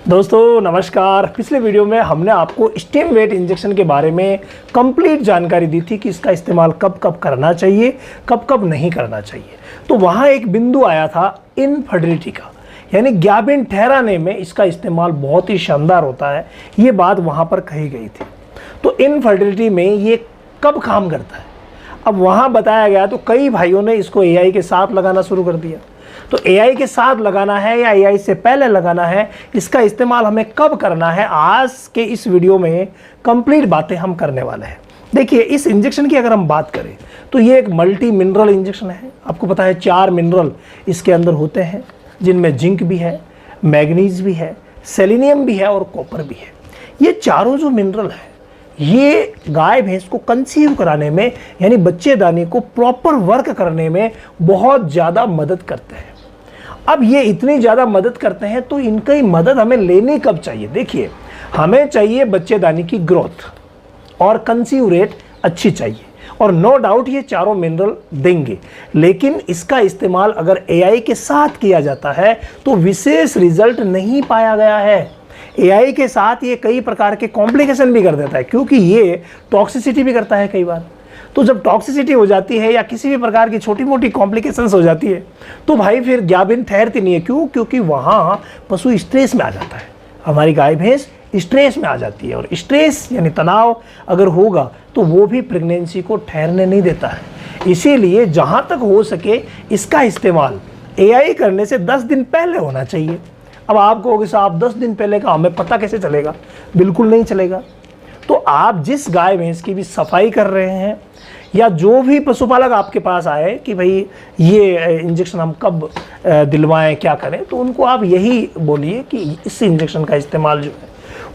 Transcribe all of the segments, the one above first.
दोस्तों नमस्कार। पिछले वीडियो में हमने आपको स्टेम वेट इंजेक्शन के बारे में कंप्लीट जानकारी दी थी कि इसका इस्तेमाल कब कब करना चाहिए, कब कब नहीं करना चाहिए। तो वहाँ एक बिंदु आया था इनफर्टिलिटी का, यानी ज्ञाबिन ठहराने में इसका इस्तेमाल बहुत ही शानदार होता है, ये बात वहाँ पर कही गई थी। तो इनफर्टिलिटी में ये कब काम करता है अब वहाँ बताया गया। तो कई भाइयों ने इसको एआई के साथ लगाना शुरू कर दिया। तो एआई के साथ लगाना है या एआई से पहले लगाना है, इसका इस्तेमाल हमें कब करना है, आज के इस वीडियो में कंप्लीट बातें हम करने वाले हैं। देखिए, इस इंजेक्शन की अगर हम बात करें तो ये एक मल्टी मिनरल इंजेक्शन है। आपको पता है 4 मिनरल इसके अंदर होते हैं, जिनमें जिंक भी है, मैग्नीज भी है, सेलेनियम भी है और कॉपर भी है। ये चारों जो मिनरल है ये गाय भैंस को कंसीव कराने में, यानी बच्चेदानी को प्रॉपर वर्क करने में बहुत ज़्यादा मदद करते हैं। अब ये इतनी ज़्यादा मदद करते हैं तो इनकी मदद हमें लेनी कब चाहिए। देखिए, हमें चाहिए बच्चेदानी की ग्रोथ और कंसीव रेट अच्छी चाहिए, और नो डाउट ये चारों मिनरल देंगे। लेकिन इसका इस्तेमाल अगर एआई के साथ किया जाता है तो विशेष रिजल्ट नहीं पाया गया है। एआई के साथ ये कई प्रकार के कॉम्प्लिकेशन भी कर देता है, क्योंकि ये टॉक्सिसिटी भी करता है कई बार। तो जब टॉक्सिसिटी हो जाती है या किसी भी प्रकार की छोटी मोटी कॉम्प्लिकेशंस हो जाती है तो भाई फिर ज्ञाबिन ठहरती नहीं है। क्यों? क्योंकि वहाँ पशु स्ट्रेस में आ जाता है, हमारी गाय भैंस स्ट्रेस में आ जाती है, और स्ट्रेस यानी तनाव अगर होगा तो वो भी प्रेगनेंसी को ठहरने नहीं देता है। इसीलिए जहाँ तक हो सके इसका इस्तेमाल एआई करने से 10 दिन पहले होना चाहिए। अब आप कहोगे साहब 10 दिन पहले का हमें पता कैसे चलेगा? बिल्कुल नहीं चलेगा। तो आप जिस गाय भैंस की भी सफाई कर रहे हैं या जो भी पशुपालक आपके पास आए कि भाई ये इंजेक्शन हम कब दिलवाएं, क्या करें, तो उनको आप यही बोलिए कि इस इंजेक्शन का इस्तेमाल जो है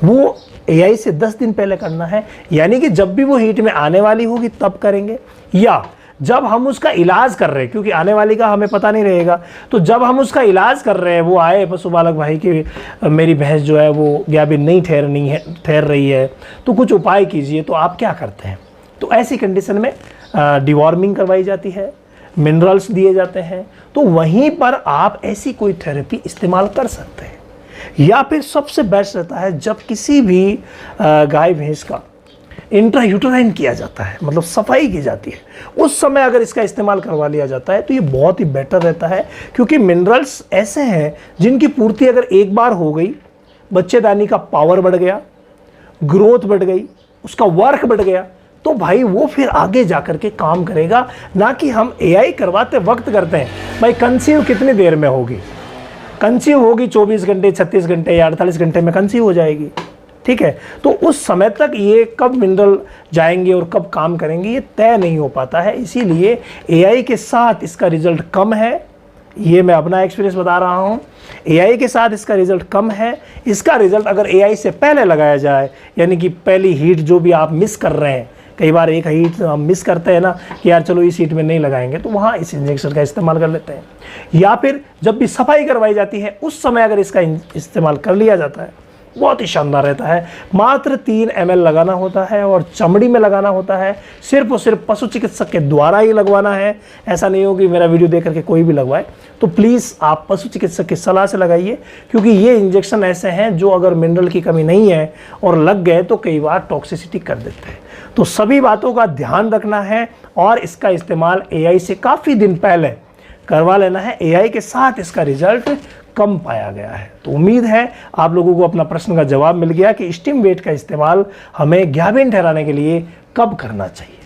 वो एआई से 10 दिन पहले करना है। यानी कि जब भी वो हीट में आने वाली होगी तब करेंगे, या जब हम उसका इलाज कर रहे हैं, क्योंकि आने वाली का हमें पता नहीं रहेगा। तो जब हम उसका इलाज कर रहे हैं, वो आए पशुपालक भाई कि मेरी भैंस जो है वो ज्ञाबिन नहीं ठहर रही है, तो कुछ उपाय कीजिए। तो आप क्या करते हैं? तो ऐसी कंडीशन में डिवॉर्मिंग करवाई जाती है, मिनरल्स दिए जाते हैं। तो वहीं पर आप ऐसी कोई थेरेपी इस्तेमाल कर सकते हैं। या फिर सबसे बेस्ट रहता है जब किसी भी गाय भैंस का इंट्रायूटेराइन किया जाता है, मतलब सफाई की जाती है, उस समय अगर इसका इस्तेमाल करवा लिया जाता है तो ये बहुत ही बेटर रहता है। क्योंकि मिनरल्स ऐसे हैं जिनकी पूर्ति अगर एक बार हो गई, बच्चेदानी का पावर बढ़ गया, ग्रोथ बढ़ गई, उसका वर्क बढ़ गया, तो भाई वो फिर आगे जाकर के काम करेगा। ना कि हम एआई करवाते वक्त करते हैं भाई कंसीव कितनी देर में होगी, कंसीव होगी 24 घंटे, 36 घंटे या 48 घंटे में कंसीव हो जाएगी, ठीक है। तो उस समय तक ये कब मिनरल जाएंगे और कब काम करेंगे ये तय नहीं हो पाता है। इसीलिए एआई के साथ इसका रिजल्ट कम है, ये मैं अपना एक्सपीरियंस बता रहा हूँ। एआई के साथ इसका रिजल्ट कम है। इसका रिजल्ट अगर एआई से पहले लगाया जाए, यानी कि पहली हीट जो भी आप मिस कर रहे हैं, कई बार एक हीट हम मिस करते हैं ना कि यार चलो इस हीट में नहीं लगाएंगे, तो वहाँ इस इंजेक्शन का इस्तेमाल कर लेते हैं। या फिर जब भी सफाई करवाई जाती है उस समय अगर इसका इस्तेमाल कर लिया जाता है, बहुत ही शानदार रहता है। मात्र 3 ml लगाना होता है और चमड़ी में लगाना होता है। सिर्फ और सिर्फ पशु चिकित्सक के द्वारा ही लगवाना है। ऐसा नहीं हो कि मेरा वीडियो देख करके कोई भी लगवाए। तो प्लीज़ आप पशु चिकित्सक की सलाह से लगाइए, क्योंकि ये इंजेक्शन ऐसे हैं जो अगर मिनरल की कमी नहीं है और लग गए तो कई बार टॉक्सिसिटी कर देते हैं। तो सभी बातों का ध्यान रखना है और इसका इस्तेमाल एआई से काफ़ी दिन पहले करवा लेना है। एआई के साथ इसका रिजल्ट कम पाया गया है। तो उम्मीद है आप लोगों को अपना प्रश्न का जवाब मिल गया कि स्टेम वेट का इस्तेमाल हमें ज्ञाबिन ठहराने के लिए कब करना चाहिए।